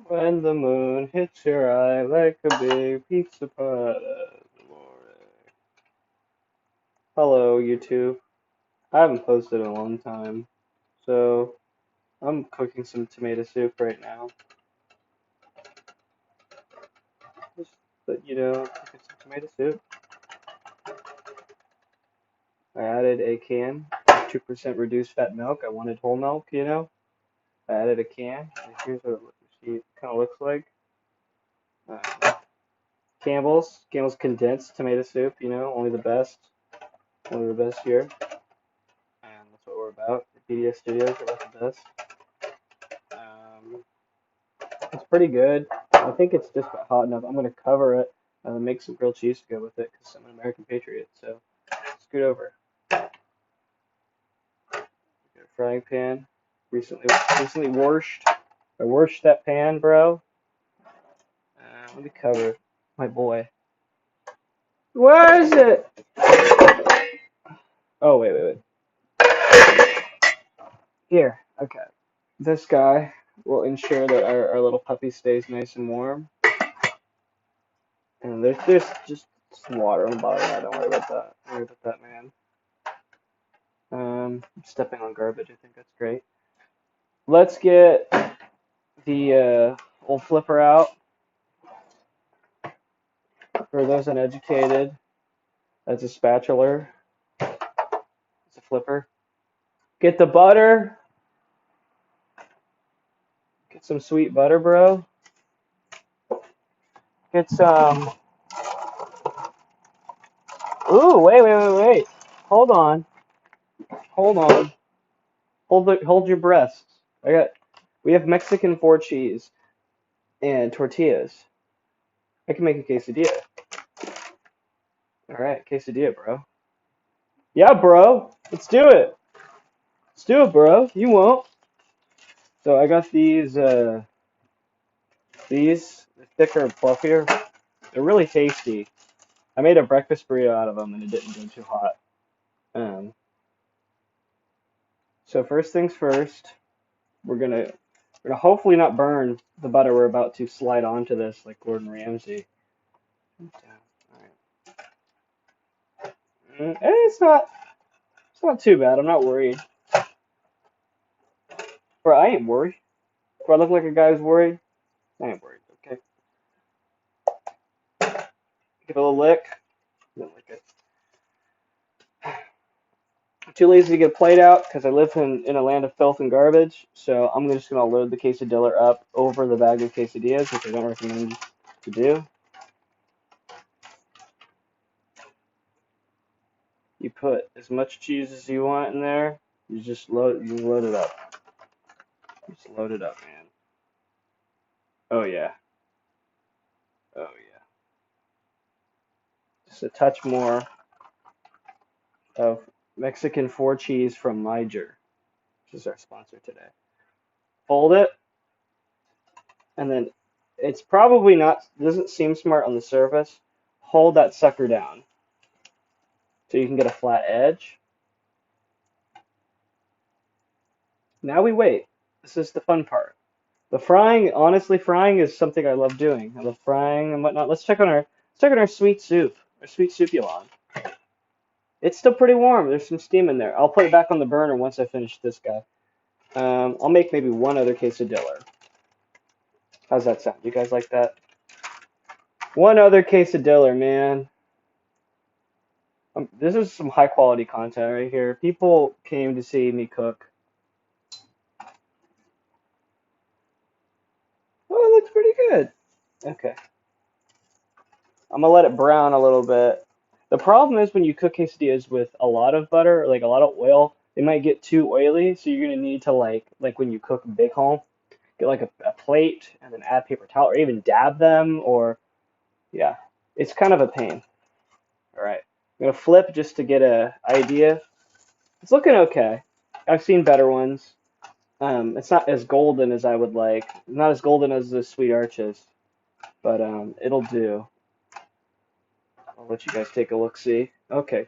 When the moon hits your eye like a big pizza pie. Hello, YouTube. I haven't posted in a long time, so I'm cooking some tomato soup right now. Just let you know, I'm cooking some tomato soup. I added a can of 2% reduced fat milk. I wanted whole milk, you know. I added a can. And here's what it kind of looks like. Uh, Campbell's condensed tomato soup, you know, only the best. Only the best here. And that's what we're about. The PDS Studios are about the best. Um, it's pretty good. I think it's just about hot enough. I'm going to cover it and make some grilled cheese to go with it because I'm an American patriot. So scoot over. Get a frying pan. Recently washed. I washed that pan, bro. Let me cover my boy. Where is it? Oh, wait. Here. Okay. This guy will ensure that our little puppy stays nice and warm. And there's just some water on the bottom. Don't worry about that. Don't worry about that, man. I'm stepping on garbage. I think that's great. Let's get the old flipper out. For those uneducated, that's a spatula. It's a flipper. Get the butter. Get some sweet butter, bro. Get some. Ooh, wait. Hold on. Hold on. Hold your breasts. We have Mexican four cheese and tortillas. I can make a quesadilla. All right, quesadilla, bro. Yeah, bro. Let's do it. Let's do it, bro. You won't. So I got these thicker and fluffier. They're really tasty. I made a breakfast burrito out of them, and it didn't go too hot. Um, so first things first, we're gonna hopefully not burn the butter we're about to slide onto this like Gordon Ramsay. All right. It's not too bad. I'm not worried. Bro, I ain't worried. Do I look like a guy who's worried? I ain't worried. Okay. Give it a little lick. Then lick it. I'm too lazy to get a plate out because I live in a land of filth and garbage. So I'm just gonna load the quesadilla up over the bag of quesadillas, which I don't recommend to do. You put as much cheese as you want in there. You load it up. Just load it up, man. Oh yeah. Oh yeah. Just a touch more of Mexican four cheese from Niger, which is our sponsor today. Fold it, and then it's probably not doesn't seem smart on the surface. Hold that sucker down so you can get a flat edge. Now we wait. This is the fun part. The frying, honestly, frying is something I love doing. I love frying and whatnot. Let's check on our sweet soup. Our sweet soupulon. It's still pretty warm. There's some steam in there. I'll put it back on the burner once I finish this guy. I'll make maybe one other quesadilla. How's that sound? You guys like that? One other quesadilla, man. This is some high quality content right here. People came to see me cook. Oh, it looks pretty good. Okay. I'm gonna let it brown a little bit. The problem is when you cook quesadillas with a lot of butter, like a lot of oil, they might get too oily. So you're gonna need to like when you cook big home, get like a plate and then add paper towel or even dab them or yeah, it's kind of a pain. All right, I'm gonna flip just to get a idea. It's looking okay. I've seen better ones. It's not as golden as I would like. Not as golden as the sweet arches, but it'll do. I'll let you guys take a look see. Okay,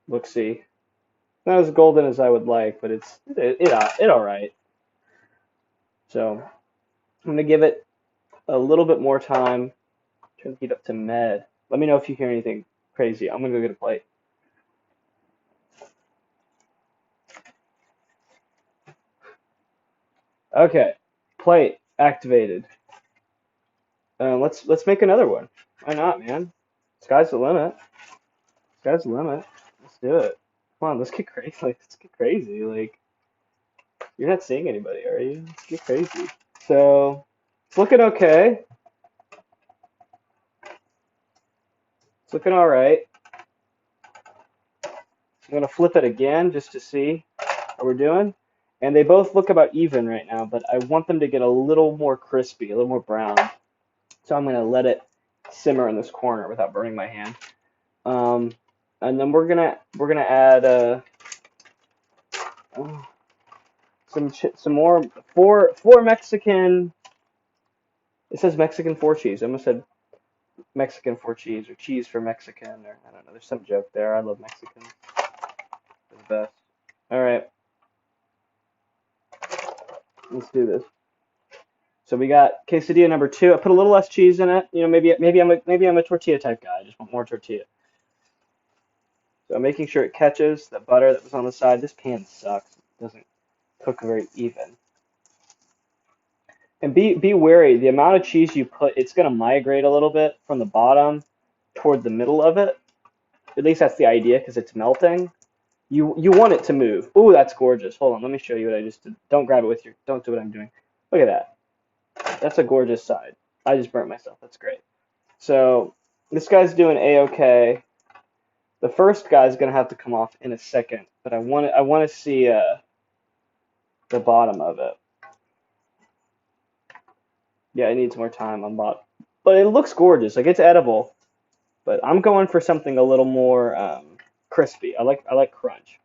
look see. Not as golden as I would like, but it all right. So I'm gonna give it a little bit more time. Turn the heat up to med. Let me know if you hear anything crazy. I'm gonna go get a plate. Okay, plate activated. Let's make another one. Why not, man? Sky's the limit. Sky's the limit. Let's do it. Come on, let's get crazy. Let's get crazy. Like, you're not seeing anybody, are you? Let's get crazy. So, it's looking okay. It's looking all right. I'm gonna flip it again just to see how we're doing. And they both look about even right now, but I want them to get a little more crispy, a little more brown. So I'm gonna let it simmer in this corner without burning my hand. And then we're gonna add some more four Mexican. It says Mexican four cheese. I almost said Mexican four cheese or cheese for Mexican or I don't know. There's some joke there. I love Mexicans. They're the best. All right, let's do this. So we got quesadilla number 2. I put a little less cheese in it. You know, maybe I'm a tortilla type guy. I just want more tortilla. So I'm making sure it catches the butter that was on the side. This pan sucks. It doesn't cook very even. And be wary. The amount of cheese you put, it's gonna migrate a little bit from the bottom toward the middle of it. At least that's the idea because it's melting. You want it to move. Ooh, that's gorgeous. Hold on, let me show you what I just did. Don't grab it with your. Don't do what I'm doing. Look at that. That's a gorgeous side. I just burnt myself. That's great. So this guy's doing a-okay. The first guy's gonna have to come off in a second, but I want to see the bottom of it. Yeah, it needs more time on bottom, but it looks gorgeous. Like it's edible, but I'm going for something a little more crispy. I like crunch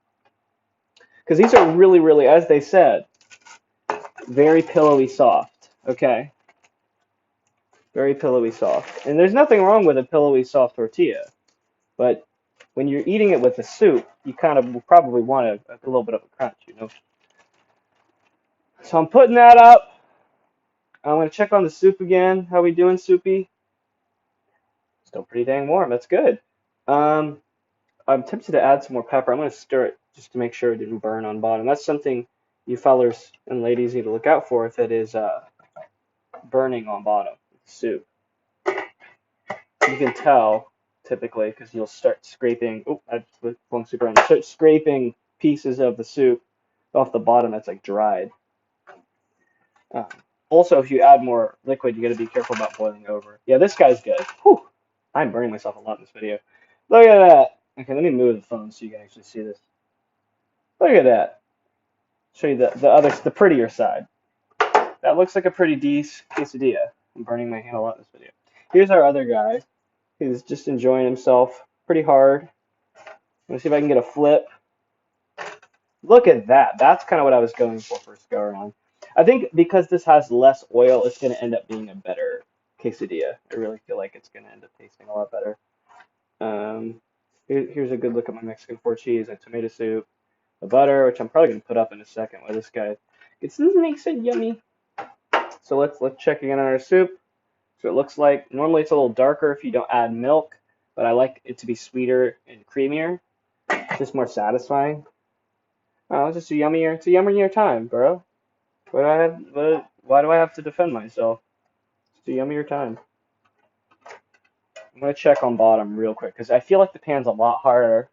because these are really really, as they said, very pillowy soft. Okay, very pillowy soft, and there's nothing wrong with a pillowy soft tortilla, but when you're eating it with the soup, you kind of will probably want a little bit of a crunch, you know. So I'm putting that up. I'm gonna check on the soup again. How we doing, soupy? Still pretty dang warm. That's good. Um, I'm tempted to add some more pepper. I'm gonna stir it just to make sure it didn't burn on bottom. That's something you fellers and ladies need to look out for if it is burning on bottom. Soup. You can tell typically because you'll start scraping. Oh, I just flung soup around. Start scraping pieces of the soup off the bottom that's like dried. Um, Also, if you add more liquid, you got to be careful about boiling over. Yeah, this guy's good. Whew. I'm burning myself a lot in this video. Look at that. Okay, let me move the phone so you can actually see this. Look at that. Show you the prettier side. That looks like a pretty decent quesadilla. I'm burning my hand a lot in this video. Here's our other guy. He's just enjoying himself pretty hard. Let me see if I can get a flip. Look at that. That's kind of what I was going for first go around. I think because this has less oil, it's going to end up being a better quesadilla. I really feel like it's going to end up tasting a lot better. Here's a good look at my Mexican four cheese and tomato soup, the butter, which I'm probably going to put up in a second while this guy gets this makes it yummy. So let's check again on our soup. So it looks like normally it's a little darker if you don't add milk, but I like it to be sweeter and creamier, just more satisfying. Oh, it's just a yummier. It's a yummier time, bro. Why do I have to defend myself? It's a yummier time. I'm gonna check on bottom real quick because I feel like the pan's a lot harder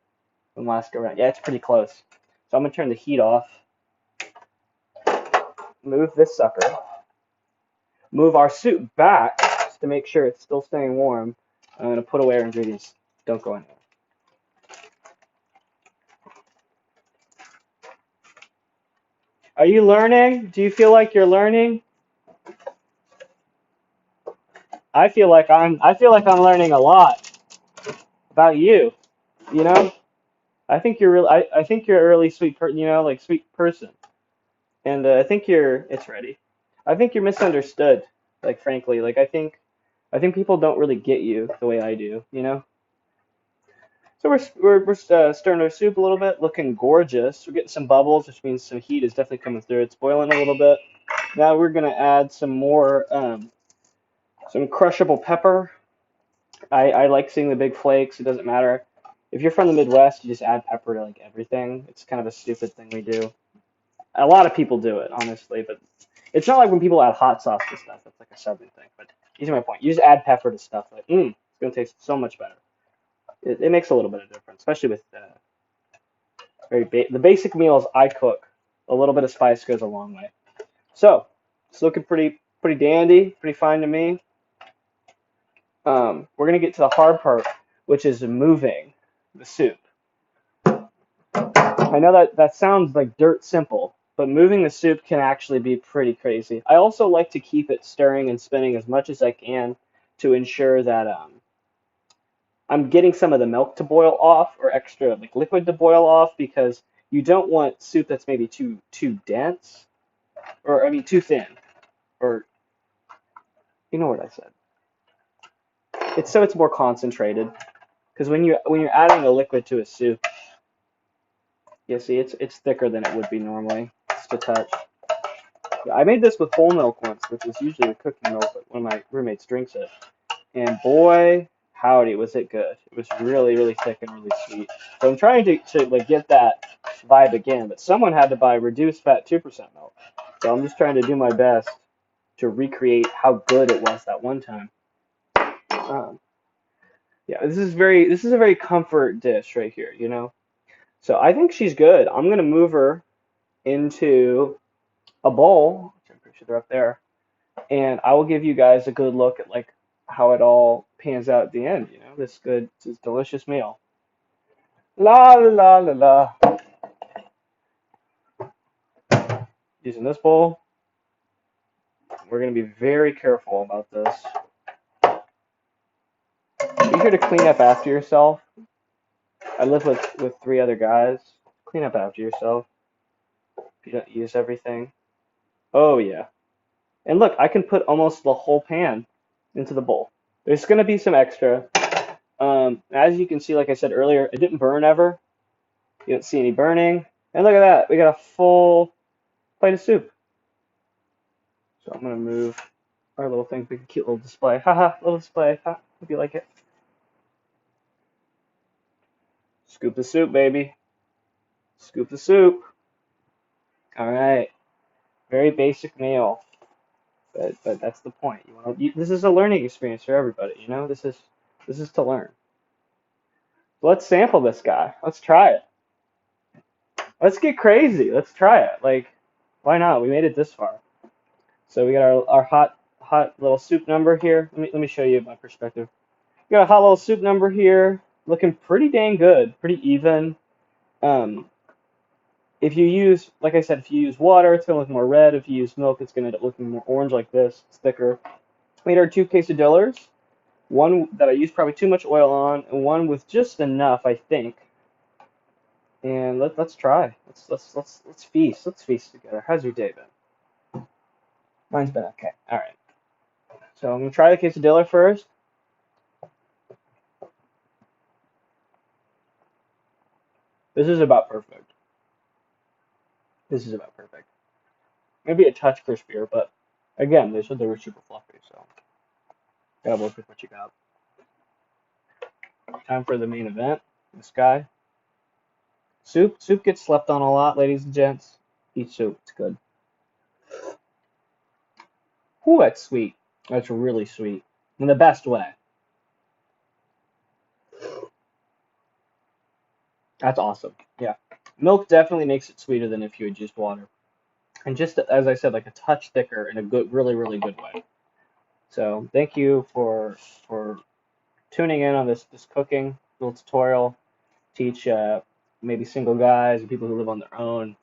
than last go around. Yeah, it's pretty close. So I'm gonna turn the heat off. Move this sucker. Move our soup back just to make sure it's still staying warm. I'm gonna put away our ingredients. Don't go anywhere. Are you learning? Do you feel like you're learning? I feel like I'm learning a lot about you. You know? I think you're real. I think you're a really sweet like sweet person, and I think it's ready. I think you're misunderstood. Like frankly, like I think people don't really get you the way I do. You know. So we're stirring our soup a little bit, looking gorgeous. We're getting some bubbles, which means some heat is definitely coming through. It's boiling a little bit. Now we're gonna add some more Some crushable pepper. I like seeing the big flakes. It doesn't matter. If you're from the Midwest, you just add pepper to like everything. It's kind of a stupid thing we do. A lot of people do it, honestly, but it's not like when people add hot sauce to stuff. It's like a southern thing. But you see my point. You just add pepper to stuff. Like, it's gonna taste so much better. It makes a little bit of difference, especially with the basic meals I cook. A little bit of spice goes a long way. So it's looking pretty dandy, pretty fine to me. We're gonna get to the hard part, which is moving the soup. I know that sounds like dirt simple, but moving the soup can actually be pretty crazy. I also like to keep it stirring and spinning as much as I can to ensure that I'm getting some of the milk to boil off or extra like liquid to boil off because you don't want soup that's maybe too dense or I mean too thin or you know what I said. It's so it's more concentrated because when you're adding a liquid to a soup, you see it's thicker than it would be normally. Just a touch. Yeah, I made this with whole milk once, which is usually the cooking milk, but one of my roommates drinks it. And boy, howdy, was it good. It was really, really thick and really sweet. So I'm trying to like get that vibe again, but someone had to buy reduced fat 2% milk. So I'm just trying to do my best to recreate how good it was that one time. Um, yeah, this is a very comfort dish right here, you know. So I think she's good. I'm gonna move her into a bowl, which I'm pretty sure they're up there, and I will give you guys a good look at like how it all pans out at the end. You know, this delicious meal. La la la la la. Using this bowl, we're gonna be very careful about this. Be sure to clean up after yourself. I live with three other guys. Clean up after yourself. If you don't use everything. Oh yeah. And look, I can put almost the whole pan into the bowl. There's gonna be some extra. As you can see, like I said earlier, it didn't burn ever. You don't see any burning. And look at that, we got a full plate of soup. So I'm gonna move our little thing, make a cute little display. Haha, little display. Ha, hope you like it. Scoop the soup, baby. Scoop the soup. All right. Very basic meal, but that's the point. This is a learning experience for everybody. You know, this is to learn. Let's sample this guy. Let's try it. Let's get crazy. Let's try it. Like, why not? We made it this far. So we got our hot little soup number here. Let me show you my perspective. We got a hot little soup number here, looking pretty dang good, pretty even. Um, if you use, like I said, if you use water, it's gonna look more red. If you use milk, it's gonna end up looking more orange like this. It's thicker. Made our two quesadillas. One that I used probably too much oil on, and one with just enough, I think. And let's try. Let's feast. Let's feast together. How's your day been? Mine's been okay. All right. So I'm gonna try the quesadilla first. This is about perfect. This is about perfect. Maybe a touch crispier, but again, they said they were super fluffy, so gotta work with what you got. Time for the main event. This guy. Soup gets slept on a lot, ladies and gents. Eat soup. It's good. Ooh, that's sweet. That's really sweet. In the best way. That's awesome. Yeah. Milk definitely makes it sweeter than if you had used water. And just as I said, like a touch thicker in a good, really, really good way. So thank you for tuning in on this cooking little tutorial. Teach maybe single guys and people who live on their own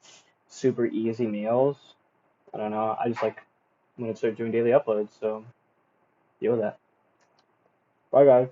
super easy meals. I don't know. I'm gonna start doing daily uploads, so deal with that. Bye guys.